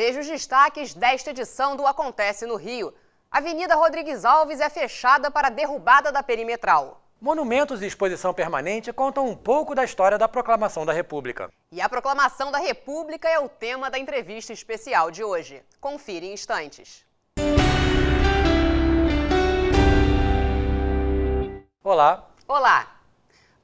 Veja os destaques desta edição do Acontece no Rio. A Avenida Rodrigues Alves é fechada para a derrubada da perimetral. Monumentos e exposição permanente contam um pouco da história da Proclamação da República. E a Proclamação da República é o tema da entrevista especial de hoje. Confira em instantes. Olá. Olá.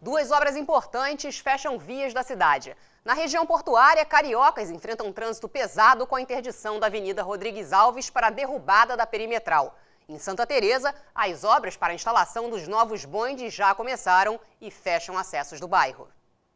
Duas obras importantes fecham vias da cidade. Na região portuária, cariocas enfrentam trânsito pesado com a interdição da Avenida Rodrigues Alves para a derrubada da perimetral. Em Santa Teresa, as obras para a instalação dos novos bondes já começaram e fecham acessos do bairro.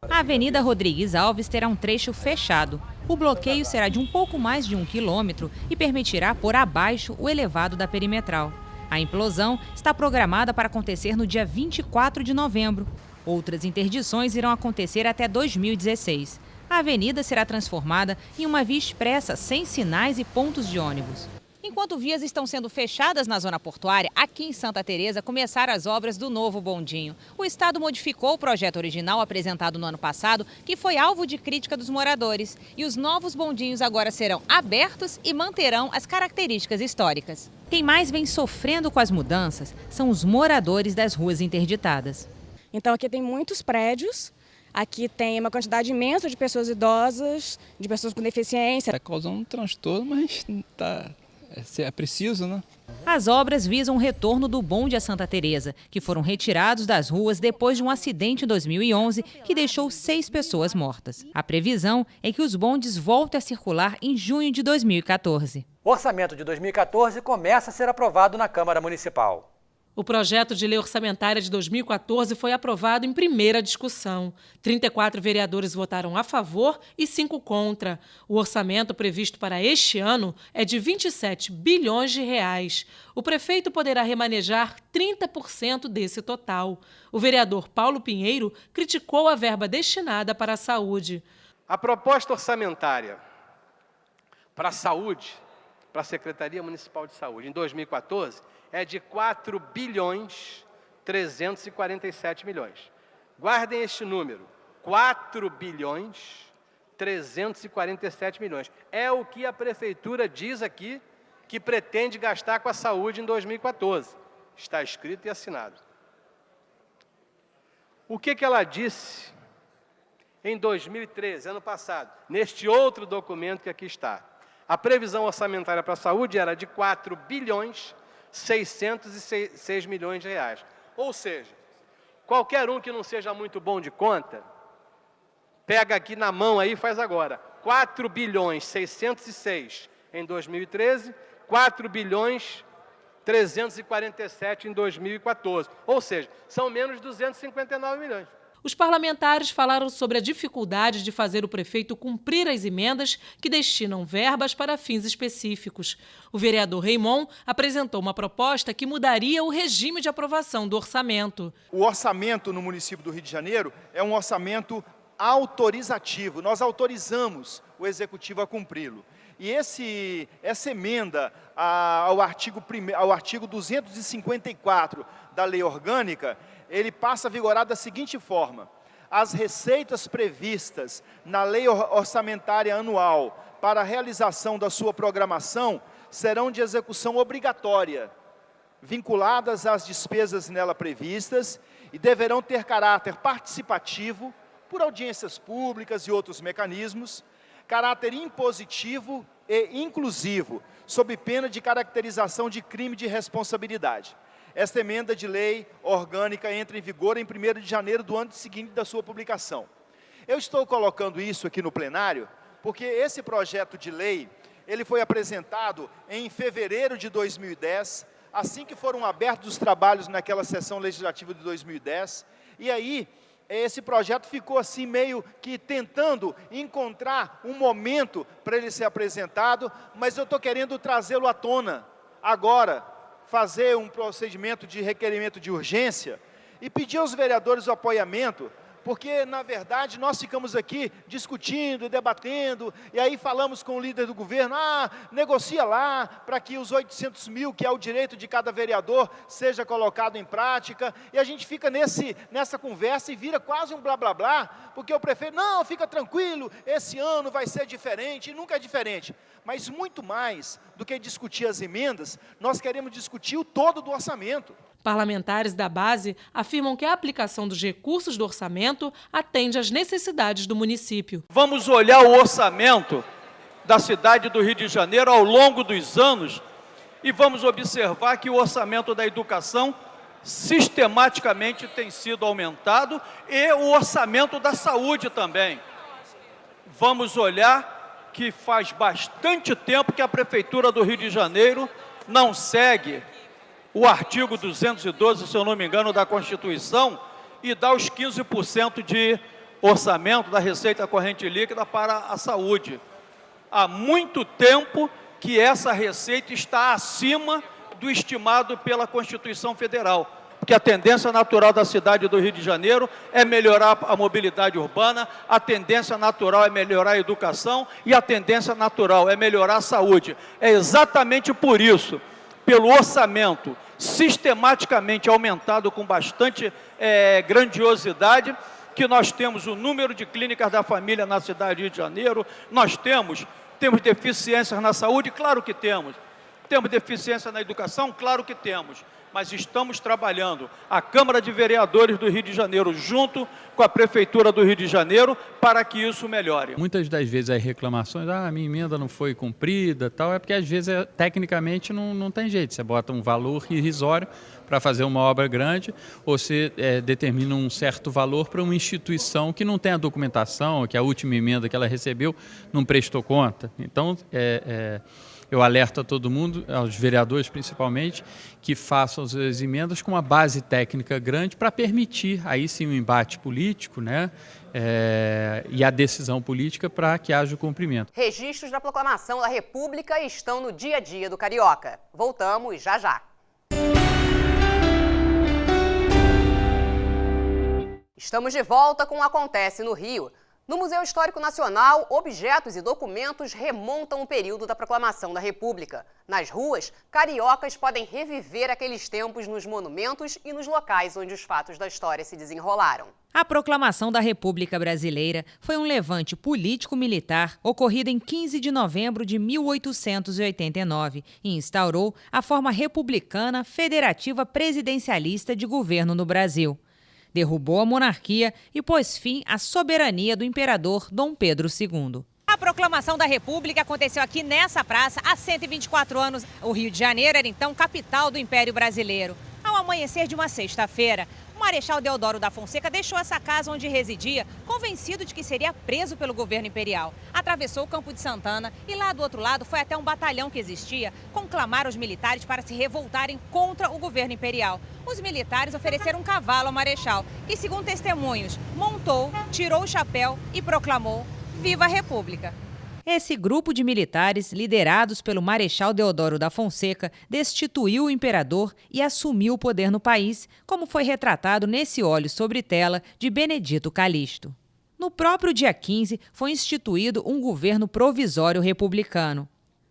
A Avenida Rodrigues Alves terá um trecho fechado. O bloqueio será de um pouco mais de 1 quilômetro e permitirá pôr abaixo o elevado da perimetral. A implosão está programada para acontecer no dia 24 de novembro. Outras interdições irão acontecer até 2016. A avenida será transformada em uma via expressa sem sinais e pontos de ônibus. Enquanto vias estão sendo fechadas na zona portuária, aqui em Santa Teresa começaram as obras do novo bondinho. O Estado modificou o projeto original apresentado no ano passado, que foi alvo de crítica dos moradores. E os novos bondinhos agora serão abertos e manterão as características históricas. Quem mais vem sofrendo com as mudanças são os moradores das ruas interditadas. Então aqui tem muitos prédios, aqui tem uma quantidade imensa de pessoas idosas, de pessoas com deficiência. Está causando um transtorno, mas é preciso, né? As obras visam o retorno do bonde a Santa Teresa, que foram retirados das ruas depois de um acidente em 2011 que deixou 6 pessoas mortas. A previsão é que os bondes voltem a circular em junho de 2014. O orçamento de 2014 começa a ser aprovado na Câmara Municipal. O projeto de lei orçamentária de 2014 foi aprovado em primeira discussão. 34 vereadores votaram a favor e 5 contra. O orçamento previsto para este ano é de 27 bilhões de reais. O prefeito poderá remanejar 30% desse total. O vereador Paulo Pinheiro criticou a verba destinada para a saúde. A proposta orçamentária para a saúde, para a Secretaria Municipal de Saúde, em 2014, é de 4 bilhões 347 milhões. Guardem este número, 4 bilhões 347 milhões. É o que a Prefeitura diz aqui que pretende gastar com a saúde em 2014. Está escrito e assinado. O que ela disse em 2013, ano passado, neste outro documento que aqui está? A previsão orçamentária para a saúde era de 4 bilhões 606 milhões de reais. Ou seja, qualquer um que não seja muito bom de conta, pega aqui na mão aí e faz agora. 4 bilhões 606 em 2013, 4 bilhões 347 em 2014. Ou seja, são menos de 259 milhões. Os parlamentares falaram sobre a dificuldade de fazer o prefeito cumprir as emendas que destinam verbas para fins específicos. O vereador Raimon apresentou uma proposta que mudaria o regime de aprovação do orçamento. O orçamento no município do Rio de Janeiro é um orçamento autorizativo. Nós autorizamos o executivo a cumpri-lo. E essa emenda ao artigo 254 da Lei Orgânica, ele passa a vigorar da seguinte forma: as receitas previstas na Lei Orçamentária Anual para a realização da sua programação serão de execução obrigatória, vinculadas às despesas nela previstas e deverão ter caráter participativo, por audiências públicas e outros mecanismos, caráter impositivo e inclusivo, sob pena de caracterização de crime de responsabilidade. Esta emenda de lei orgânica entra em vigor em 1º de janeiro do ano seguinte da sua publicação. Eu estou colocando isso aqui no plenário porque esse projeto de lei, ele foi apresentado em fevereiro de 2010, assim que foram abertos os trabalhos naquela sessão legislativa de 2010, e aí esse projeto ficou assim meio que tentando encontrar um momento para ele ser apresentado, mas eu estou querendo trazê-lo à tona agora, fazer um procedimento de requerimento de urgência e pedir aos vereadores o apoiamento Porque, na verdade, nós ficamos aqui discutindo e debatendo, e aí falamos com o líder do governo, negocia lá para que os 800 mil, que é o direito de cada vereador, seja colocado em prática, e a gente fica nessa conversa e vira quase um blá blá blá, porque o prefeito, não, fica tranquilo, esse ano vai ser diferente, e nunca é diferente. Mas muito mais do que discutir as emendas, nós queremos discutir o todo do orçamento. Parlamentares da base afirmam que a aplicação dos recursos do orçamento atende às necessidades do município. Vamos olhar o orçamento da cidade do Rio de Janeiro ao longo dos anos e vamos observar que o orçamento da educação sistematicamente tem sido aumentado e o orçamento da saúde também. Vamos olhar que faz bastante tempo que a Prefeitura do Rio de Janeiro não segue o artigo 212, se eu não me engano, da Constituição, e dá os 15% de orçamento da receita corrente líquida para a saúde. Há muito tempo que essa receita está acima do estimado pela Constituição Federal, porque a tendência natural da cidade do Rio de Janeiro é melhorar a mobilidade urbana, a tendência natural é melhorar a educação e a tendência natural é melhorar a saúde. É exatamente por isso, pelo orçamento sistematicamente aumentado com bastante grandiosidade, que nós temos o número de clínicas da família na cidade do Rio de Janeiro, nós temos deficiências na saúde, claro que temos deficiência na educação, claro que temos, mas estamos trabalhando, a Câmara de Vereadores do Rio de Janeiro, junto com a Prefeitura do Rio de Janeiro, para que isso melhore. Muitas das vezes as reclamações, a minha emenda não foi cumprida, tal, é porque às vezes tecnicamente não tem jeito, você bota um valor irrisório para fazer uma obra grande, ou você determina um certo valor para uma instituição que não tem a documentação, que a última emenda que ela recebeu não prestou conta. Então, eu alerto a todo mundo, aos vereadores principalmente, que façam as emendas com uma base técnica grande para permitir aí sim o embate político, né? E a decisão política para que haja o cumprimento. Registros da proclamação da República estão no dia a dia do carioca. Voltamos já já. Estamos de volta com o Acontece no Rio. No Museu Histórico Nacional, objetos e documentos remontam o período da proclamação da República. Nas ruas, cariocas podem reviver aqueles tempos nos monumentos e nos locais onde os fatos da história se desenrolaram. A proclamação da República Brasileira foi um levante político-militar ocorrido em 15 de novembro de 1889 e instaurou a forma republicana federativa presidencialista de governo no Brasil. Derrubou a monarquia e pôs fim à soberania do imperador Dom Pedro II. A proclamação da República aconteceu aqui nessa praça há 124 anos. O Rio de Janeiro era então capital do Império Brasileiro. Ao amanhecer de uma sexta-feira, o Marechal Deodoro da Fonseca deixou essa casa onde residia, convencido de que seria preso pelo governo imperial. Atravessou o Campo de Santana e lá do outro lado foi até um batalhão que existia conclamar os militares para se revoltarem contra o governo imperial. Os militares ofereceram um cavalo ao Marechal, que, segundo testemunhos, montou, tirou o chapéu e proclamou: Viva a República! Esse grupo de militares, liderados pelo Marechal Deodoro da Fonseca, destituiu o imperador e assumiu o poder no país, como foi retratado nesse óleo sobre tela de Benedito Calixto. No próprio dia 15, foi instituído um governo provisório republicano.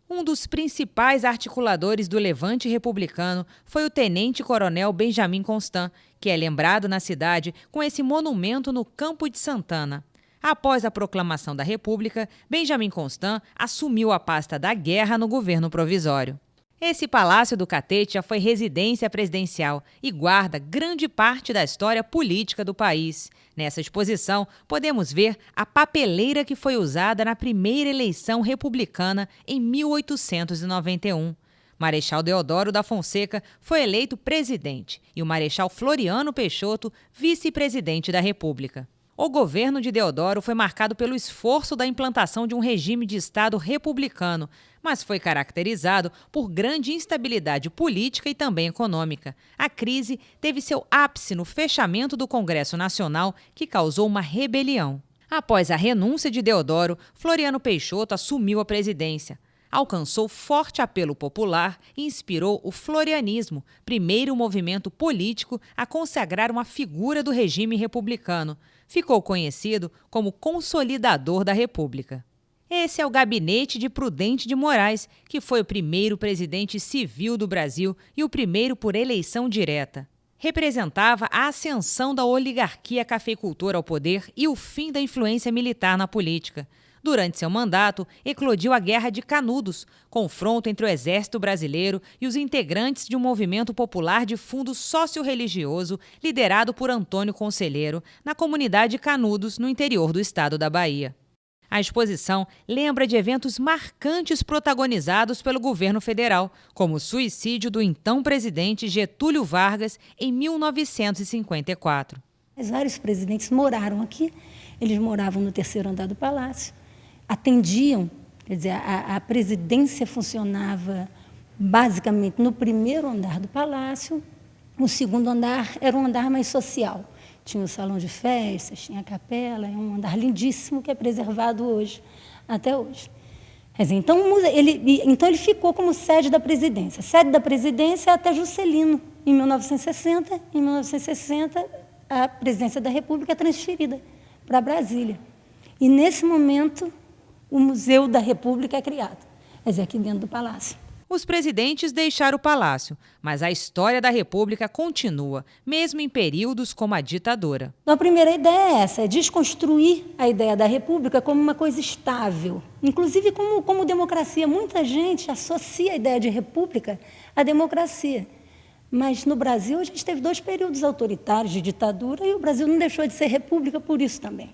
Um dos principais articuladores do levante republicano foi o tenente-coronel Benjamin Constant, que é lembrado na cidade com esse monumento no Campo de Santana. Após a proclamação da República, Benjamin Constant assumiu a pasta da guerra no governo provisório. Esse Palácio do Catete já foi residência presidencial e guarda grande parte da história política do país. Nessa exposição, podemos ver a papeleira que foi usada na primeira eleição republicana em 1891. Marechal Deodoro da Fonseca foi eleito presidente e o Marechal Floriano Peixoto vice-presidente da República. O governo de Deodoro foi marcado pelo esforço da implantação de um regime de Estado republicano, mas foi caracterizado por grande instabilidade política e também econômica. A crise teve seu ápice no fechamento do Congresso Nacional, que causou uma rebelião. Após a renúncia de Deodoro, Floriano Peixoto assumiu a presidência. Alcançou forte apelo popular e inspirou o florianismo, primeiro movimento político a consagrar uma figura do regime republicano. ficou conhecido como Consolidador da República. Esse é o gabinete de Prudente de Moraes, que foi o primeiro presidente civil do Brasil e o primeiro por eleição direta. Representava a ascensão da oligarquia cafeicultora ao poder e o fim da influência militar na política. Durante seu mandato, eclodiu a Guerra de Canudos, confronto entre o Exército Brasileiro e os integrantes de um movimento popular de fundo socio-religioso liderado por Antônio Conselheiro, na comunidade de Canudos, no interior do estado da Bahia. A exposição lembra de eventos marcantes protagonizados pelo governo federal, como o suicídio do então presidente Getúlio Vargas em 1954. Vários presidentes moraram aqui, eles moravam no terceiro andar do palácio, atendiam, quer dizer, a presidência funcionava basicamente no primeiro andar do palácio, o segundo andar era um andar mais social. Tinha o salão de festas, tinha a capela, é um andar lindíssimo que é preservado hoje, até hoje. Quer dizer, então ele ficou como sede da presidência. Sede da presidência até Juscelino, em 1960. Em 1960, a presidência da República é transferida para Brasília. E, nesse momento, o Museu da República é criado, quer dizer, aqui dentro do Palácio. Os presidentes deixaram o palácio, mas a história da República continua, mesmo em períodos como a ditadura. Então, a primeira ideia é essa, é desconstruir a ideia da República como uma coisa estável, inclusive como democracia. Muita gente associa a ideia de República à democracia, mas no Brasil a gente teve 2 períodos autoritários de ditadura e o Brasil não deixou de ser República por isso também.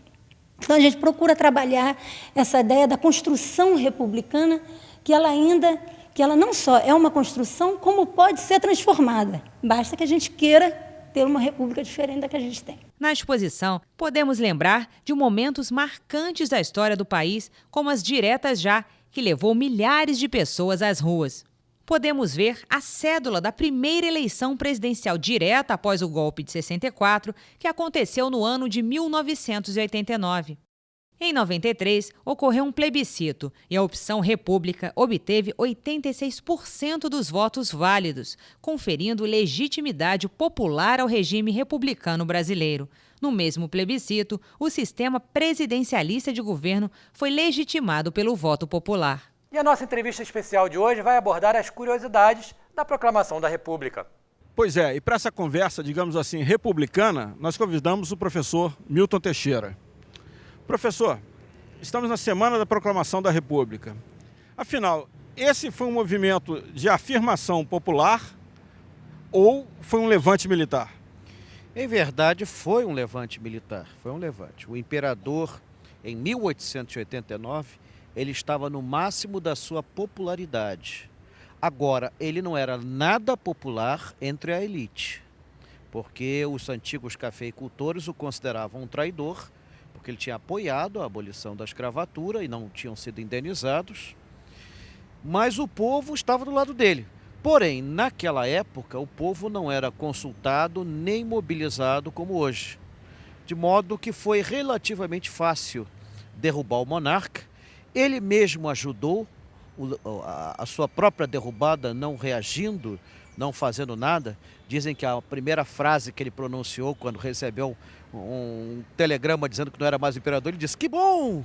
Então, a gente procura trabalhar essa ideia da construção republicana, que ela não só é uma construção, como pode ser transformada. Basta que a gente queira ter uma república diferente da que a gente tem. Na exposição, podemos lembrar de momentos marcantes da história do país, como as diretas já, que levou milhares de pessoas às ruas. Podemos ver a cédula da primeira eleição presidencial direta após o golpe de 64, que aconteceu no ano de 1989. Em 93, ocorreu um plebiscito e a opção República obteve 86% dos votos válidos, conferindo legitimidade popular ao regime republicano brasileiro. No mesmo plebiscito, o sistema presidencialista de governo foi legitimado pelo voto popular. E a nossa entrevista especial de hoje vai abordar as curiosidades da proclamação da República. Pois é, e para essa conversa, digamos assim, republicana, nós convidamos o professor Milton Teixeira. Professor, estamos na semana da proclamação da República. Afinal, esse foi um movimento de afirmação popular ou foi um levante militar? Em verdade, foi um levante militar, foi um levante. O imperador, em 1889, ele estava no máximo da sua popularidade. Agora, ele não era nada popular entre a elite, porque os antigos cafeicultores o consideravam um traidor, porque ele tinha apoiado a abolição da escravatura e não tinham sido indenizados, mas o povo estava do lado dele. Porém, naquela época, o povo não era consultado nem mobilizado como hoje, de modo que foi relativamente fácil derrubar o monarca. Ele mesmo ajudou a sua própria derrubada, não reagindo, não fazendo nada. Dizem que a primeira frase que ele pronunciou quando recebeu um telegrama dizendo que não era mais imperador, ele disse: "Que bom!"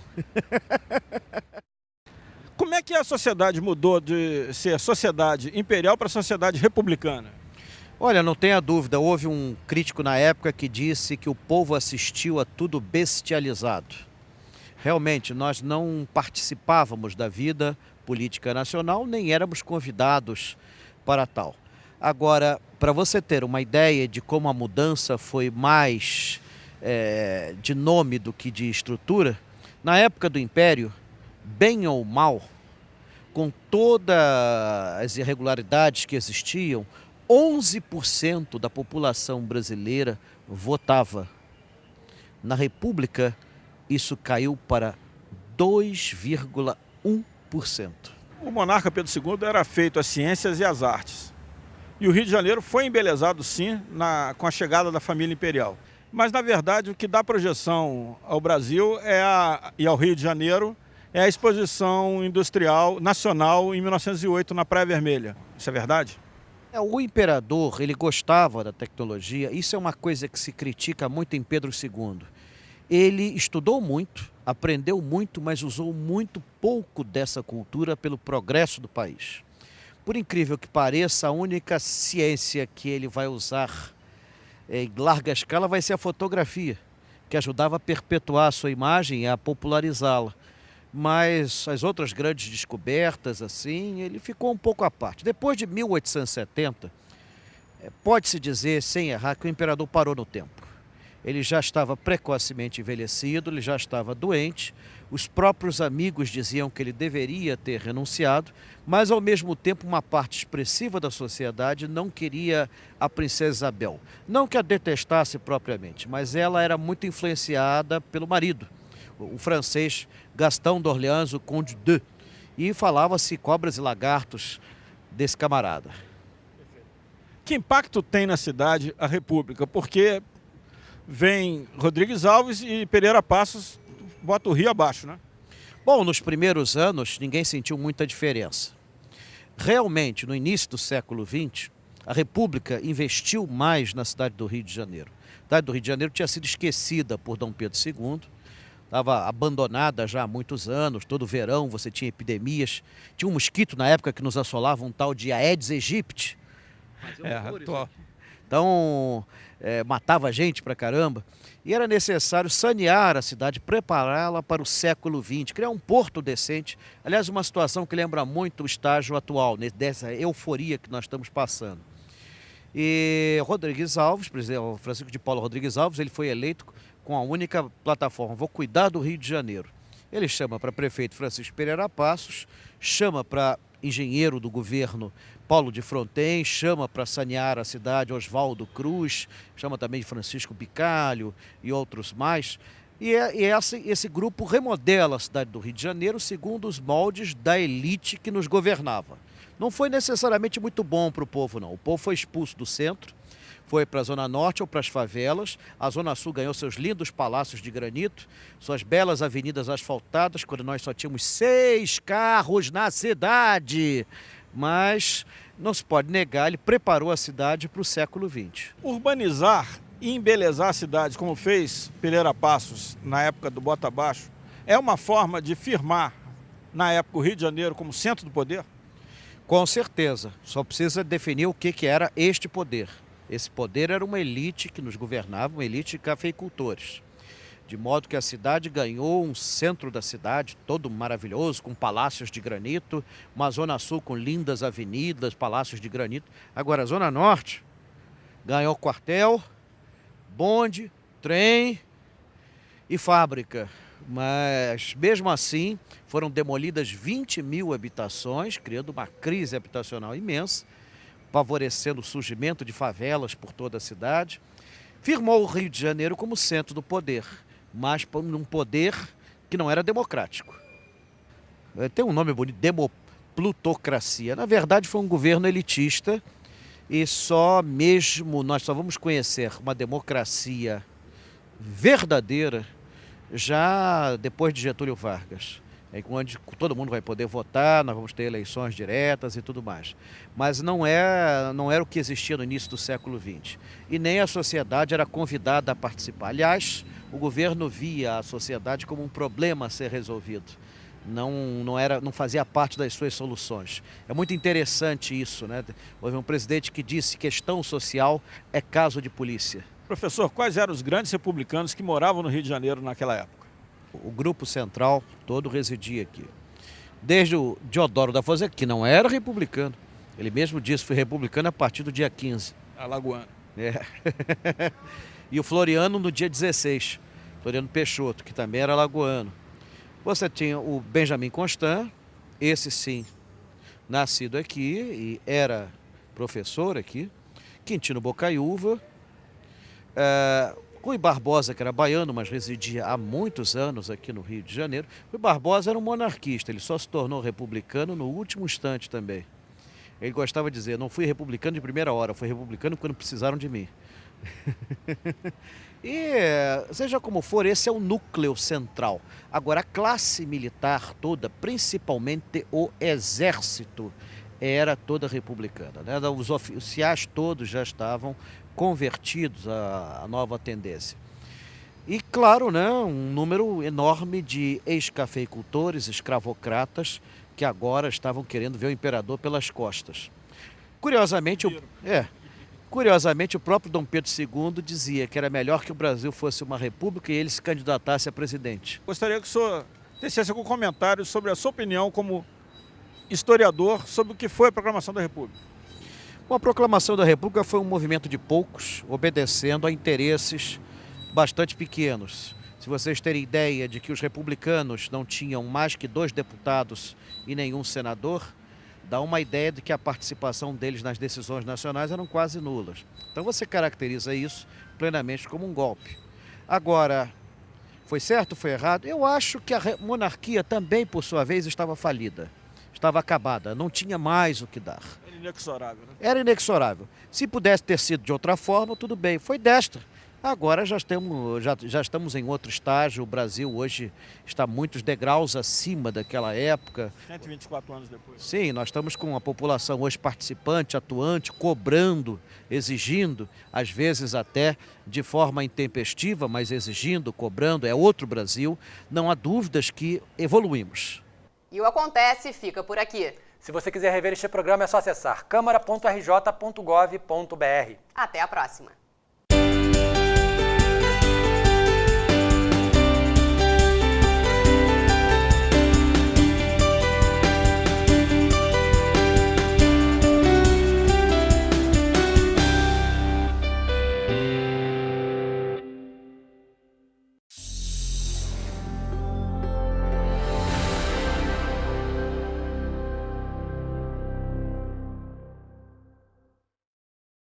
Como é que a sociedade mudou de ser sociedade imperial para sociedade republicana? Olha, não tenha dúvida, houve um crítico na época que disse que o povo assistiu a tudo bestializado. Realmente, nós não participávamos da vida política nacional, nem éramos convidados para tal. Agora, para você ter uma ideia de como a mudança foi mais de nome do que de estrutura, na época do Império, bem ou mal, com todas as irregularidades que existiam, 11% da população brasileira votava. Na República, isso caiu para 2,1%. O monarca Pedro II era feito às ciências e às artes. E o Rio de Janeiro foi embelezado, sim, com a chegada da família imperial. Mas, na verdade, o que dá projeção ao Brasil e ao Rio de Janeiro é a Exposição Industrial Nacional em 1908, na Praia Vermelha. Isso é verdade? O imperador, ele gostava da tecnologia. Isso é uma coisa que se critica muito em Pedro II. Ele estudou muito, aprendeu muito, mas usou muito pouco dessa cultura pelo progresso do país. Por incrível que pareça, a única ciência que ele vai usar em larga escala vai ser a fotografia, que ajudava a perpetuar a sua imagem e a popularizá-la. Mas as outras grandes descobertas, assim, ele ficou um pouco à parte. Depois de 1870, pode-se dizer, sem errar, que o imperador parou no tempo. Ele já estava precocemente envelhecido, ele já estava doente, os próprios amigos diziam que ele deveria ter renunciado, mas ao mesmo tempo uma parte expressiva da sociedade não queria a princesa Isabel. Não que a detestasse propriamente, mas ela era muito influenciada pelo marido, o francês Gaston d'Orléans, o Conde de, e falava-se cobras e lagartos desse camarada. Que impacto tem na cidade a República? Porque vem Rodrigues Alves e Pereira Passos bota o rio abaixo, né? Bom, nos primeiros anos ninguém sentiu muita diferença. Realmente, no início do século XX, a República investiu mais na cidade do Rio de Janeiro. A cidade do Rio de Janeiro tinha sido esquecida por Dom Pedro II, estava abandonada já há muitos anos, todo verão você tinha epidemias. Tinha um mosquito na época que nos assolava, um tal de Aedes aegypti. Então, matava gente pra caramba. E era necessário sanear a cidade, prepará-la para o século XX, criar um porto decente. Aliás, uma situação que lembra muito o estágio atual, dessa euforia que nós estamos passando. E Rodrigues Alves, presidente Francisco de Paula Rodrigues Alves, ele foi eleito com a única plataforma: vou cuidar do Rio de Janeiro. Ele chama para prefeito Francisco Pereira Passos, chama para engenheiro do governo Paulo de Fronten, chama para sanear a cidade Oswaldo Cruz, chama também Francisco Bicalho e outros mais. E esse grupo remodela a cidade do Rio de Janeiro segundo os moldes da elite que nos governava. Não foi necessariamente muito bom para o povo, não. O povo foi expulso do centro, foi para a Zona Norte ou para as favelas. A Zona Sul ganhou seus lindos palácios de granito, suas belas avenidas asfaltadas, quando nós só tínhamos 6 carros na cidade. Mas não se pode negar, ele preparou a cidade para o século XX. Urbanizar e embelezar a cidade, como fez Pereira Passos na época do Bota Abaixo, é uma forma de firmar, na época, o Rio de Janeiro como centro do poder? Com certeza. Só precisa definir o que era este poder. Esse poder era uma elite que nos governava, uma elite de cafeicultores. De modo que a cidade ganhou um centro da cidade, todo maravilhoso, com palácios de granito, uma Zona Sul com lindas avenidas, palácios de granito. Agora, a Zona Norte ganhou quartel, bonde, trem e fábrica. Mas, mesmo assim, foram demolidas 20 mil habitações, criando uma crise habitacional imensa, favorecendo o surgimento de favelas por toda a cidade. Firmou o Rio de Janeiro como centro do poder, mas num poder que não era democrático. Tem um nome bonito, demoplutocracia. Na verdade, foi um governo elitista e nós só vamos conhecer uma democracia verdadeira já depois de Getúlio Vargas, onde todo mundo vai poder votar, nós vamos ter eleições diretas e tudo mais. Mas não era o que existia no início do século XX. E nem a sociedade era convidada a participar. Aliás, o governo via a sociedade como um problema a ser resolvido. Não fazia parte das suas soluções. É muito interessante isso, né? Houve um presidente que disse que questão social é caso de polícia. Professor, quais eram os grandes republicanos que moravam no Rio de Janeiro naquela época? O grupo central todo residia aqui. Desde o Deodoro da Fonseca, que não era republicano. Ele mesmo disse que foi republicano a partir do dia 15. Alagoano. E o Floriano no dia 16. Floriano Peixoto, que também era alagoano. Você tinha o Benjamin Constant, esse sim, nascido aqui e era professor aqui. Quintino Bocaiúva. Rui Barbosa, que era baiano, mas residia há muitos anos aqui no Rio de Janeiro. Rui Barbosa era um monarquista, ele só se tornou republicano no último instante também. Ele gostava de dizer, não fui republicano de primeira hora, fui republicano quando precisaram de mim. E, seja como for, esse é o núcleo central. Agora, a classe militar toda, principalmente o exército, era toda republicana, né? Os oficiais todos já estavam convertidos à nova tendência. E, claro, né, um número enorme de ex-cafeicultores, escravocratas, que agora estavam querendo ver o imperador pelas costas. Curiosamente, o próprio Dom Pedro II dizia que era melhor que o Brasil fosse uma república e ele se candidatasse a presidente. Gostaria que o senhor tecesse algum comentário sobre a sua opinião como historiador sobre o que foi a proclamação da República. Bom, a proclamação da República foi um movimento de poucos, obedecendo a interesses bastante pequenos. Se vocês terem ideia de que os republicanos não tinham mais que 2 deputados e nenhum senador, dá uma ideia de que a participação deles nas decisões nacionais eram quase nulas. Então você caracteriza isso plenamente como um golpe. Agora, foi certo ou foi errado? Eu acho que a monarquia também, por sua vez, estava falida. Estava acabada, não tinha mais o que dar. Era inexorável, né? Era inexorável. Se pudesse ter sido de outra forma, tudo bem. Foi desta. Agora já estamos em outro estágio. O Brasil hoje está muitos degraus acima daquela época. 124 anos depois. Sim, nós estamos com uma população hoje participante, atuante, cobrando, exigindo, às vezes até de forma intempestiva, mas exigindo, cobrando. É outro Brasil. Não há dúvidas que evoluímos. E o Acontece fica por aqui. Se você quiser rever este programa, é só acessar câmara.rj.gov.br. Até a próxima.